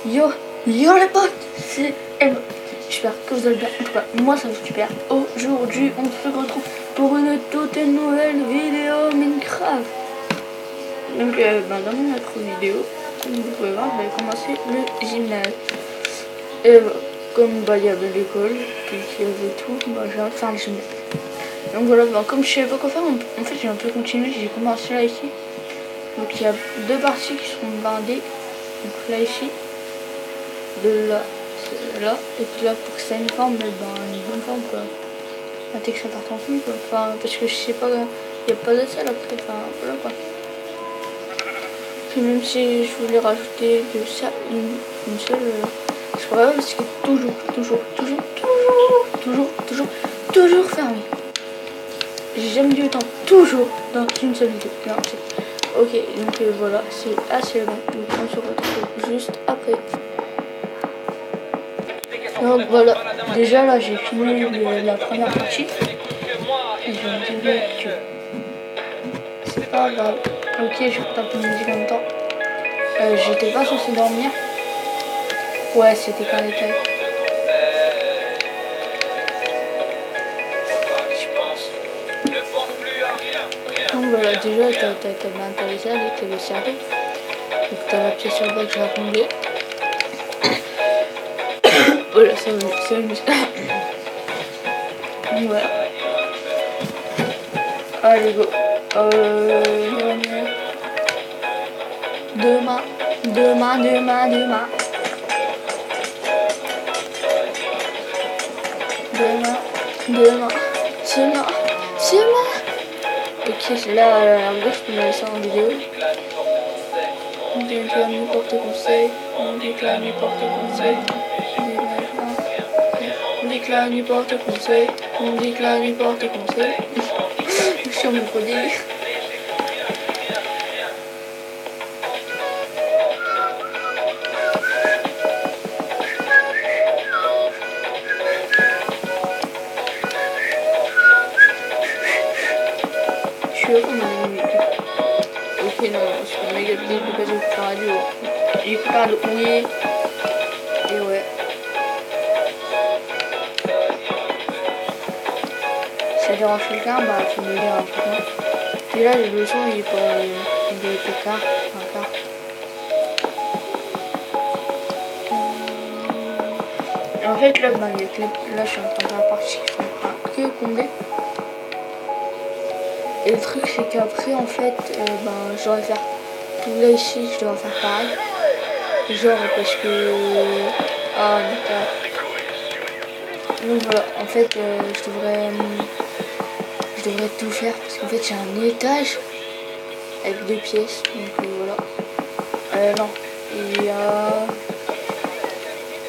Yo les potes, c'est Eve. J'espère que vous allez bien. En tout cas, moi ça va super. Aujourd'hui, on se retrouve pour une toute nouvelle vidéo Minecraft. Donc, dans mon autre vidéo, comme vous pouvez voir, je vais commencer le gymnase. Et comme il y avait l'école, puis qu'il y avait tout, j'ai envie de faire le gymnase. Donc voilà, comme je savais pas quoi faire, en fait j'ai un peu continué, j'ai commencé là ici. Donc il y a deux parties qui sont blindées. Donc là ici, de là, là, et puis là pour que ça ait une forme, une bonne forme quoi. Un texte important plus quoi. Enfin, parce que je sais pas, il n'y a pas de sel après, enfin voilà quoi. Puis même si je voulais rajouter de ça, une seule, je pourrais pas parce que toujours fermé. J'ai jamais vu autant toujours dans une seule vidéo. Non, ok, donc voilà, c'est assez long. Donc on se retrouve juste après. Donc voilà, déjà là j'ai fini la première partie. Et je me disais que c'est pas grave. Ok, je vais taper une musique en même temps. J'étais pas censé dormir. Ouais, c'était qu'un détail. Donc voilà, déjà t'as les salles et t'as le cerveau. Donc t'as la pièce sur le bas que j'ai raconté. Voilà, c'est une musique. Donc voilà. Allez go. Demain. C'est moi. Ok, là, en gros, je peux mettre ça en vidéo. On déclare n'importe conseil. On déclare n'importe conseil. On déclare n'importe conseil. On déclare n'importe conseil. Je suis sur mon produit. Je suis comme un ami. Ok, non, je suis méga big parce que j'écoute la radio. J'écoute la radio, oui. Et ouais. Si ça dérange quelqu'un, tu me le dis rapidement. Et là, le son, il est quart. Et en fait, là, là, je suis en train de faire la partie qui sont que combler. Et le truc, c'est qu'après, en fait, je devrais faire tout là ici, je devrais faire pareil. Genre, parce que. Ah, donc voilà, en fait, je devrais tout faire parce qu'en fait, j'ai un étage avec 2 pièces. Donc voilà. Non, il y a.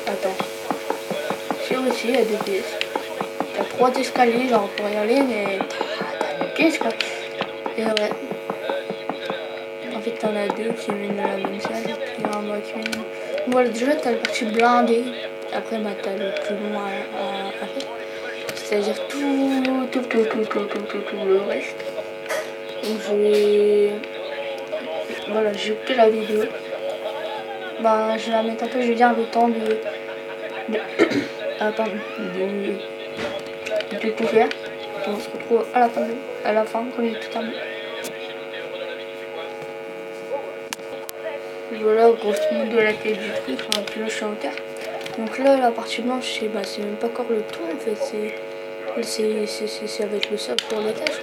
Attends. Sur aussi, il y a 2 pièces. Il y a 3 escaliers, genre pour y aller, mais. T'as 2 pièces quoi. Et ouais. En fait, t'en as 2 qui mènent à la même salle, puis un bas qui mène. Voilà, déjà, t'as le partie blindée. Après, t'as le plus long à faire. C'est-à-dire tout le reste. Donc, voilà, j'ai coupé la vidéo. Je vais la mettre un peu, je vais dire le temps de tout faire. On se retrouve à la fin quand il est tout terminé. Voilà, grosso modo la tête du truc, puis là je suis en terre. Donc là, la partie blanche, c'est même pas encore le toit en fait, c'est avec le sable pour l'étage.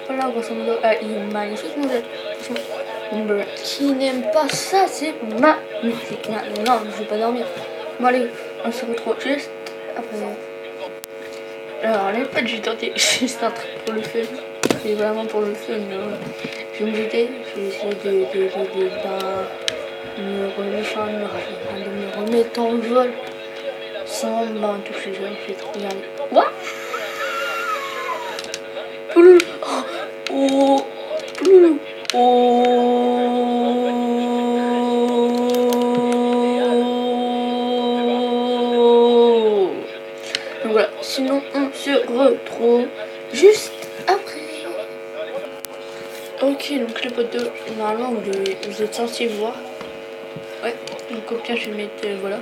Voilà, grosso modo, il est magnifique mon jeu. Qui n'aime pas ça, c'est magnifique. Non, je vais pas dormir. Bon allez, on se retrouve juste après. Alors là, pas du tenté, juste un truc pour le fun. C'est vraiment pour le fun. Je vais me jeter, je vais essayer de me remettre en vol sans toucher jamais. Je vais trop regarder. What? Pouloulou. Oh. Pouloulou. Oh. Donc voilà, sinon on se retrouve juste après. Ok, donc le poteau, normalement vous êtes censé voir. Ouais, donc copier, je vais mettre voilà.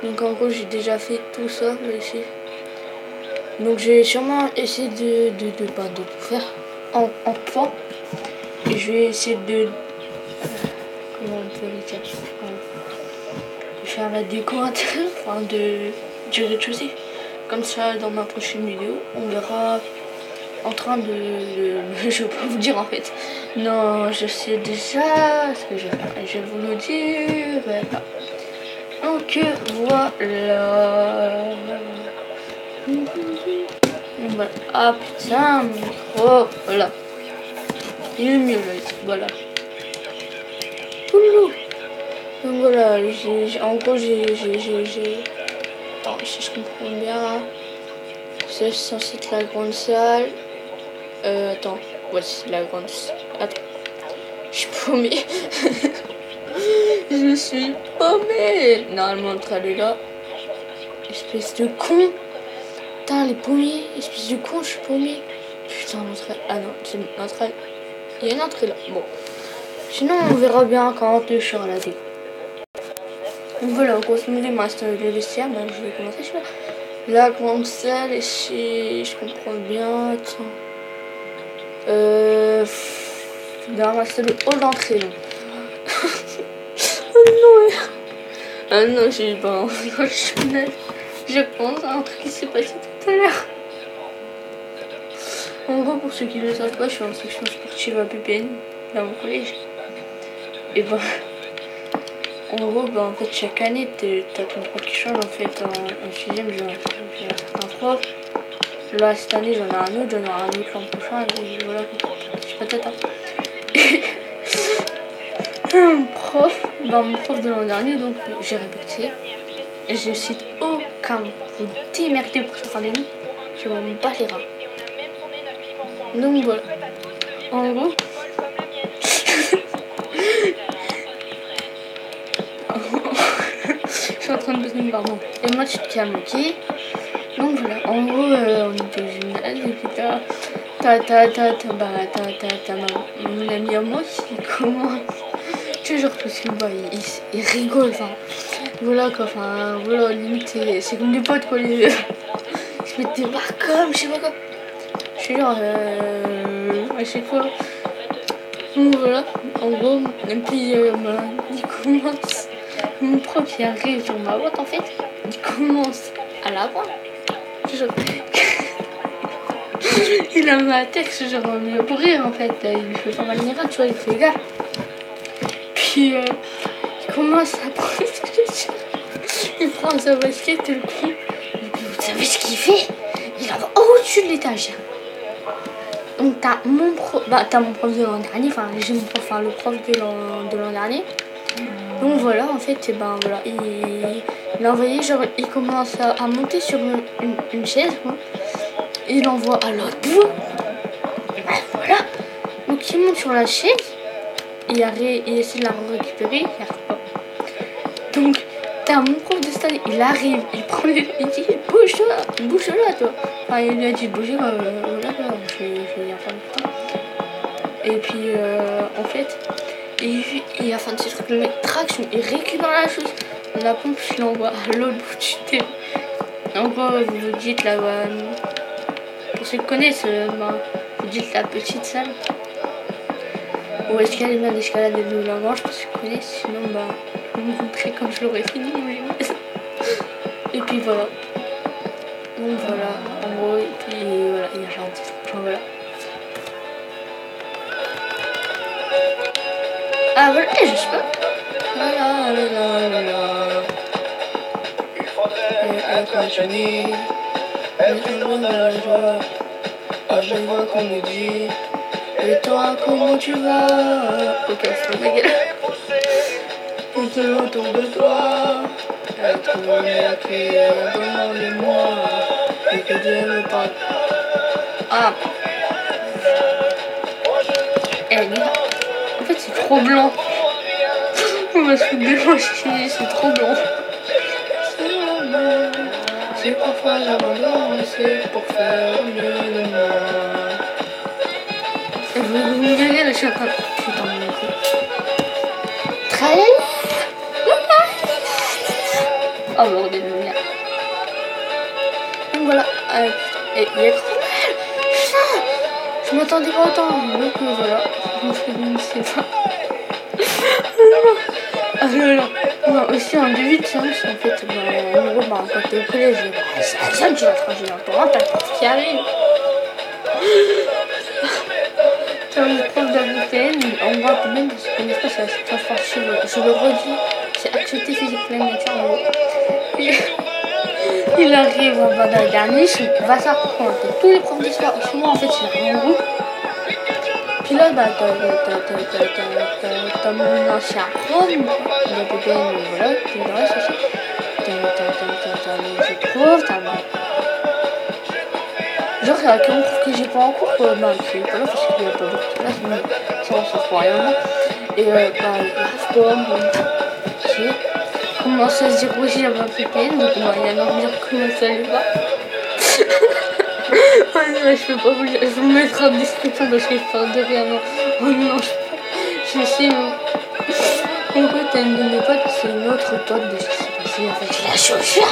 Donc en gros j'ai déjà fait tout ça ici. Donc je vais sûrement essayer de tout faire en point. Et je vais essayer de comment on peut le dire, faire la déco intérieure, enfin du rez-de-chaussée. Comme ça dans ma prochaine vidéo on verra en train de je vais pas vous dire en fait. Non, je sais déjà ce que je vais faire. Je vais vous le dire. Voilà. Donc voilà. Voilà. Ah putain, mon micro. Voilà. Il est mieux là ici. Voilà. Oulou. Donc voilà, en gros j'ai. Attends, si je comprends bien. C'est censé être la grande salle. Attends. Ouais, c'est la grande salle. Attends. Je suis paumée. Je suis paumée. Normalement, l'entrée elle est là. Espèce de con. Putain, elle est paumée. Espèce de con, je suis paumée. Putain, l'entrée. Ah non, c'est l'entrée. Il y a une entrée là. Bon. Sinon, on verra bien quand je serai à la déco. Donc voilà, grosso modo, il me reste le vestiaire. Ben, je vais commencer sur la grande salle. Et si je comprends bien. Attends. Là, c'est le hall d'entrée. Oh non, ah non, j'ai pas envie de je pense à un truc qui s'est passé tout à l'heure. En gros, pour ceux qui ne le savent pas, je suis en section sportive à PPN, dans mon collège. Et ben, en gros, en fait, chaque année, t'as ton prof qui change. En fait, en 6ème, j'ai un prof. Là, cette année, j'en ai un autre, j'en aurai un autre l'an prochain. Et voilà, je sais pas tête. Mon prof de l'an dernier, donc j'ai répété. Et je cite aucun vous démerdez pour cette année. Je m'en bats les reins. Donc voilà. En gros. Je suis en train de devenir pardon. Et moi tu te calmes, ok. Donc voilà. En gros, on était au gymnase et puis t'as mon ami à moi qui commence. Tu sais, genre tout ce qu'il voit, il rigole, enfin. Voilà quoi, enfin, voilà, limite, c'est comme des potes quoi, les. Je mettais des barres comme, je sais pas quoi. Je suis genre, à chaque fois. Donc voilà, en gros, et puis, il commence. Mon prof, il arrive sur ma boîte en fait. Il commence à la voir. Genre. Il a ma tête, genre, pour rire en fait. Il fait pas mal miracle, tu vois, il fait gaffe. Puis, il commence à prendre. Il prend sa basket et le coup. Vous savez ce qu'il fait? Il va au-dessus de l'étagère. Donc t'as mon prof, t'as mon prof de l'an dernier, enfin j'ai mon prof, enfin le prof de l'an dernier. Donc voilà, en fait, et ben voilà, il a envoyé, genre il commence à monter sur une chaise, quoi. Et il envoie à l'autre bout. Voilà. Donc il monte sur la chaise, il essaie de la récupérer, il arrive pas. Donc t'as mon prof de stade, il arrive, il prend il dit bouge-la toi. Enfin il lui a dit bouger, voilà, je vais rien faire du temps. Et puis en fait, il a fait un petit truc, le mec traction, il récupère la chose, la pompe, il l'envoie à l'autre bout du terrain. En gros, vous vous dites là, pour ceux qui connaissent, vous dites la petite salle. Ou est-ce qu'il y a bien l'escalade de Loulange, parce que je connais, sinon je vous montrerai quand je l'aurai fini. Et puis voilà. Donc voilà, en gros, et puis voilà, il y a genre un petit truc, enfin, voilà. Ah voilà, je sais pas. Et quand je dis, mettons-nous dans la joie, je vois qu'on me dit. Et toi, comment tu vas? Ok, c'est ma gueule. Tout autour de toi. Être à crier, demande-moi. Et que Dieu me parle. Ah. Eh, gars. En fait, c'est trop blanc. On va se foutre des fois, c'est trop blanc. C'est parfois j'abandonne, c'est pour faire mieux de moi. Vous verrez, là, je suis en train de... Putain, mon écoute. Très... Ah bordel de merde. Donc voilà. Et il est trop mal. Putain, je m'attendais pas autant. Donc voilà. Je ne sais pas. Ah là là. Non, aussi en début de séance, en fait, en gros, quand t'es au collège, ça tu vas trager dans ton t'as le prof qui arrive. T'as le prof d'AVPN, on voit quand même, parce qu'on espèce à cette transformation, je le redis, c'est activité physique pleine nature, en gros. Il arrive dans la dernière, il va s'apprendre tous les profs d'histoire. Souvent, en fait, c'est un groupe. Puis là, bah, t'as mon ancien prof, d'AVPN, voilà, puis le reste aussi. T'as les autres profs, genre, c'est un prof que j'ai pas en cours, bah, qui est pas là parce qu'il y a pas beaucoup de place, mais ça, on s'en fout rien. Et bah, il arrive pas, ok. Commence à se dire aussi à ma VPN, donc bah, il y a à me dire comment ça lui va. Oh non, je peux pas vous dire, je vais vous mettre en description parce que je parle de rien. Non. Oh non, je sais, non. En fait, t'as une de mes potes, c'est une autre pote de ce qui s'est passé avec la chauffeur.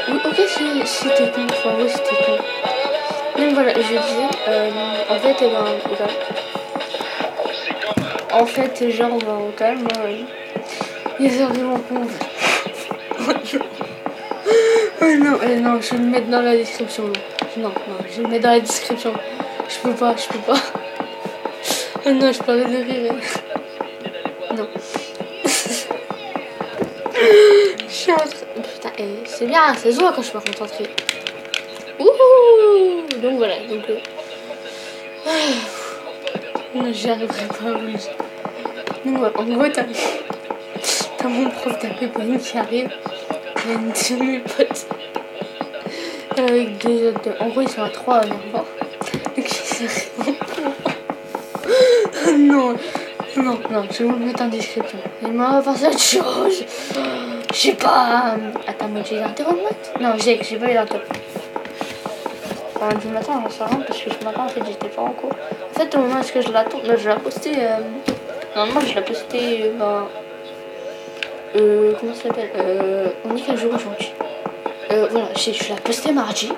Oui, ok, c'était con, enfin, oui, c'était con. Donc voilà, je disais, en fait, elle va au calme. En fait, genre, on va au calme, il est vraiment con. Oh non, non, je vais le mettre dans la description. Non, je vais le mettre dans la description. Je peux pas. Oh non, je parlais de rire. Non. Je suis en train... Putain, c'est bien, ça se voit quand je suis pas concentrée. Ouh. Donc voilà, donc... J'y arriverai pas à vous le dire. Donc voilà, en gros, t'as mon prof d'AVPN qui arrive. Il y a une de mes potes. Avec deux autres... En gros, ils sont à 3 à l'envers. Donc ils s'arrivent. Non, je vais vous le mettre en description. Et moi, on va passer à autre chose. Je sais pas... Attends, mais j'ai l'interromate. Non, j'ai pas eu l'interromate. Enfin, du matin, j'en sais rien, parce que ce matin, en fait, j'étais pas en cours. En fait, au moment où je la tourne, je l'ai posté... Normalement, je l'ai posté... comment ça s'appelle on dit quel jour aujourd'hui. Voilà, je l'ai posté mardi.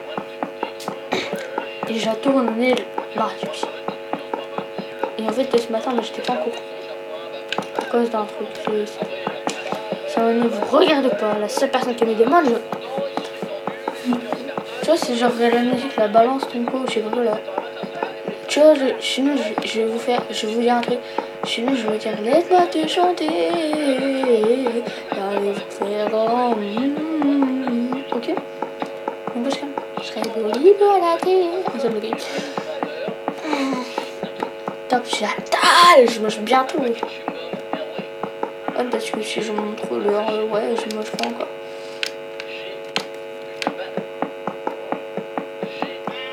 Et je la tourné mardi aussi. Et en fait, ce matin, j'étais pas en cours. À cause d'un truc. Ça ne vous regarde pas. La seule personne qui me demande, tu vois, c'est genre la musique, la balance, ton coup, je sais pas là. Tu vois, sinon, je vais vous dire un truc. Sinon, je vais dire, laisse-moi te chanter. Allez, faire ok. Donc, je serai libre à la télé. Ça me grille. Top, j'ai la dalle. Je mange bientôt. Ouais, parce que si je montre l'heure, ouais, je mange pas encore.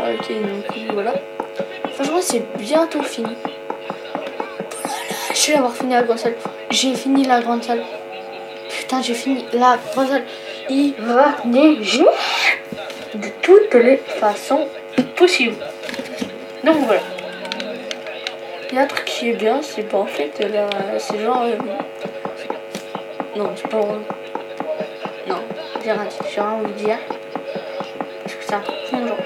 Ok, donc voilà. Franchement, c'est bientôt fini. Je vais avoir fini la grande salle. J'ai fini la grande salle. Putain, j'ai fini la grande salle. Il va neiger de toutes les façons possibles. Donc voilà. Il y a un truc qui est bien, c'est pas en fait là, c'est genre. Non, c'est pas. Non, j'ai rien dit. J'ai rien à vous dire. Parce que c'est un truc con, genre.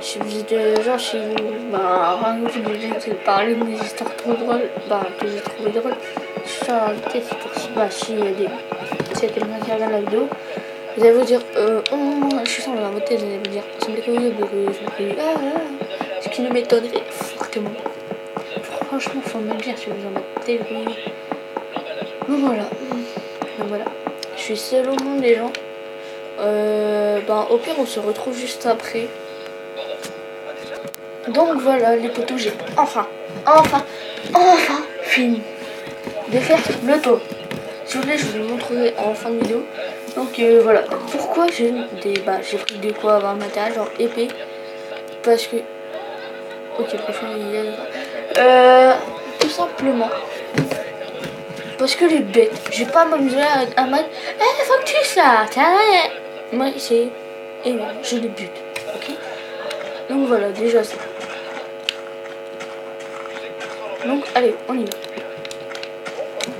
Si vous êtes genre chez vous, bah, rien que vous avez parlé de mes histoires trop drôles, bah, que j'ai trouvé drôles. Ça, peut-être pour si c'était le matière dans la vidéo. Vous allez vous dire, je suis sans la beauté, vous allez vous dire, ça me découvre, ce qui ne m'étonnerait fortement. Franchement, faut me le dire si vous en avez tellement. Donc voilà. Je suis seule au monde, les gens. Au pire, on se retrouve juste après. Donc voilà, les potos, j'ai enfin fini de faire le tour. Si vous voulez, je vous le montrerai en fin de vidéo. Donc voilà. Pourquoi j'ai pris des quoi avoir un matériel genre épée. Parce que... Ok, franchement, il y a... tout simplement. Parce que les bêtes, j'ai pas m'amuser à mettre... faut que tu sortes, hein. Moi, c'est... Et voilà, je les bute. Ok. Donc voilà, déjà ça. Donc allez, on y va.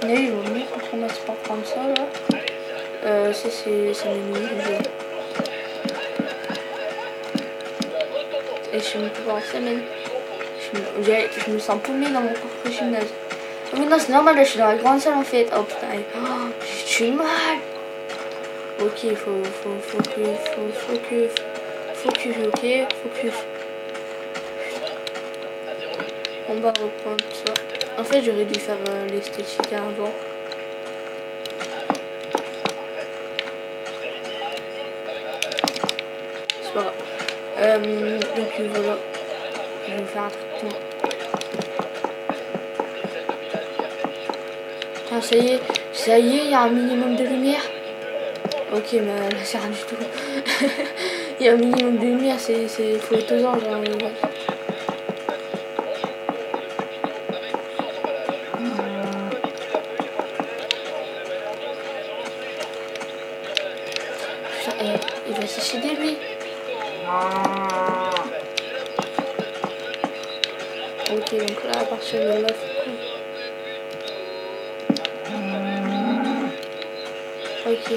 Allez, je vais mieux qu'on commence par prendre ça là. Ça c'est mes mini-jeux. Et je sais même pas voir ça, mais je me sens paumée dans mon propre gymnase. Oh, non, c'est normal, là, je suis dans la grande salle en fait. Oh putain, je suis mal. Ok, focus, ok, focus. On va reprendre ça. En fait, j'aurais dû faire l'esthétique avant. C'est pas grave. Donc voilà. Je vais faire un truc. Ah, ça y est, il y a un minimum de lumière. Ok, mais là, c'est rien du tout. Il y a un minimum de lumière, faut être aux anges. Hein, putain, il va s'échiner lui. Ok, donc là, à partir de là, ok,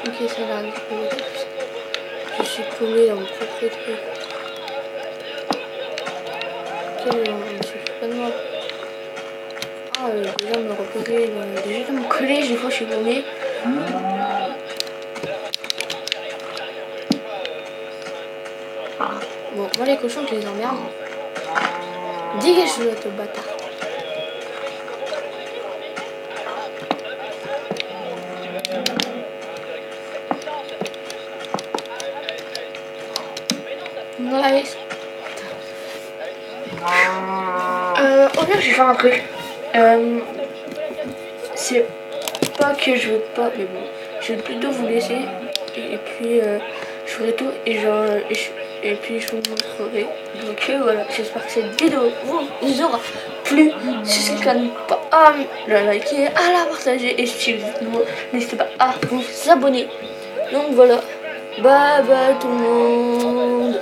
ok, ça va. Je suis paumée dans mon propre truc. Ok, je suis pas de moi. Ah, déjà me reposer. Déjà dans mon collège, des fois, je suis paumée. Bon, moi les cochons, je les emmerde. Dégage-le, ton bâtard. Nice. Au pire, je vais faire un truc. C'est pas que je veux pas, mais bon, je vais plutôt vous laisser. Et puis, je ferai tout et puis je vous montrerai. Donc voilà, j'espère que cette vidéo vous aura plu. Si c'est le cas, n'hésitez pas à la liker, à la partager. Et si vous êtes nouveau, n'hésitez pas à vous abonner. Donc voilà, bye bye tout le monde.